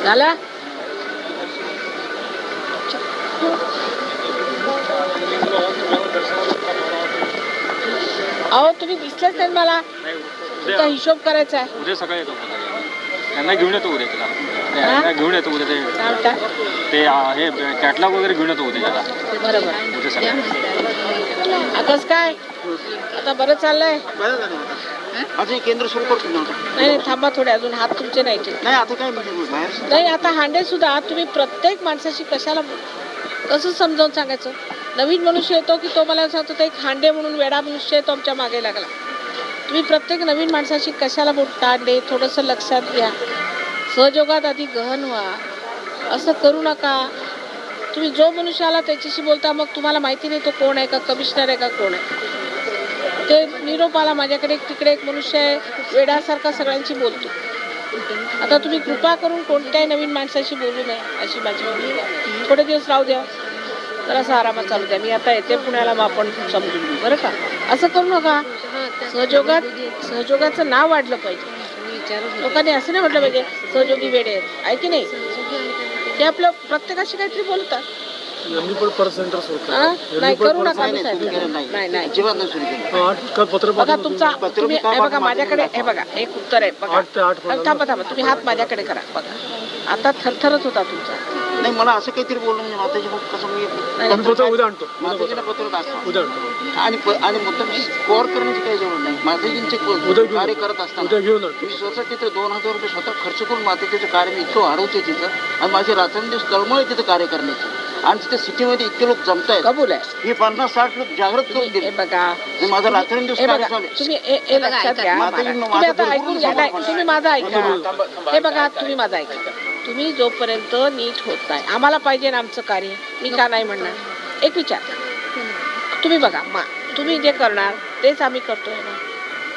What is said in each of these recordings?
झाला? अहो तुम्ही दिसलेच नाही मला. तुमचा हिशोब करायचा आहे. उद्या सकाळी येतो त्यांना घेऊन येतो उद्या तुला. त्यांना घेऊन येतो उद्या ते हे कॅटलॉग वगैरे घेऊन येतो उद्या त्याला. बरोबर. उद्या सकाळी. आताच काय आता बरं चाललंय. अजून केंद्र सुरू करतो ना. नाही थांबा थोडे अजून हात तुमचे नाही. नाही आता काय बाहेर नाही आता हांडे सुद्धा तुम्ही प्रत्येक माणसाशी कशाला कसं समजावून सांगायचं. नवीन मनुष्य येतो की तो मला सांगतो ते एक हांडे म्हणून वेडा मनुष्य आहे तो आमच्या मागे लागला. तुम्ही प्रत्येक नवीन माणसाशी कशाला बोलता. हांडे थोडंसं लक्षात घ्या. सहयोगात आधी गहन व्हा. असं करू नका. तुम्ही जो मनुष्य आला त्याच्याशी बोलता मग तुम्हाला माहिती नाही तो कोण आहे का कमिशनर आहे का कोण आहे. ते निरोप आला माझ्याकडे तिकडे एक मनुष्य आहे वेड्यासारखा सगळ्यांशी बोलतो. आता तुम्ही कृपा करून कोणत्याही नवीन माणसाशी बोलू नये अशी माझी विनंती. थोडे दिवस राहू द्या. जरासा आरामात चालू द्या. मी आता येते पुण्याला मग आपण समजून घेऊ बरं का. असं करू नका. सहयोगाचं नाव वाढलं पाहिजे. लोकांनी असं नाही म्हटलं पाहिजे सहयोगी वेडे आहेत आहे की नाही. ते आपलं प्रत्येकाशी काहीतरी बोलतात. नाही करू नका. नाही नाही बघा तुमचा तुम्ही हे बघा माझ्याकडे हे बघा एक उत्तर आहे बघा. थांबा थांबा तुम्ही हात माझ्याकडे करा बघा. आता थरथरच होता तुमचा. नाही मला असं काहीतरी बोलणं म्हणजे माताजी कसं माताजीला पत्र असतं आणि मुद्दाम स्कोअर करण्याची काही जरूर नाही. माताजींचे कार्य करत असताना मी स्वतः तिथे 2000 रुपये स्वतः खर्च करून माताजीचं कार्य मी इतकं वाढवते तिथं आणि माझे रात्रंदिवस तळमळ तिथं कार्य करण्याचे. आणि तिथे सिटीमध्ये इतके लोक जमतायत. कबूल आहे. हे 50-60 लोक जागृत करून दिले बघा. माझा रात्रंदिवस कार्य चालू आहे. तुम्ही हे लक्षात घ्या. तुम्ही आता ऐकून घ्या. तुम्ही माझं ऐका. हे बघा तुम्ही माझं ऐका. तुम्ही जोपर्यंत नीट होत नाही आम्हाला पाहिजे ना आमचं कार्य. मी का नाही म्हणणार. एक विचार तुम्ही बघा तुम्ही जे करणार तेच आम्ही करतोय ना.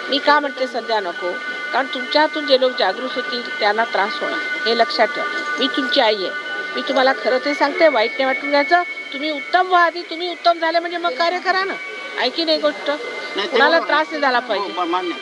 मी का म्हणते सध्या नको. कारण तुमच्या हातून जे लोक जागृत होतील त्यांना त्रास होणार हे लक्षात ठेवा. मी तुमची आई आहे. मी तुम्हाला खरं ते सांगते. वाईट नाही वाटून घ्यायचं. तुम्ही उत्तम व्हा आधी. तुम्ही उत्तम झाले म्हणजे मग कार्य करा ना. ऐकी नाही गोष्ट. कुणाला त्रास नाही झाला पाहिजे.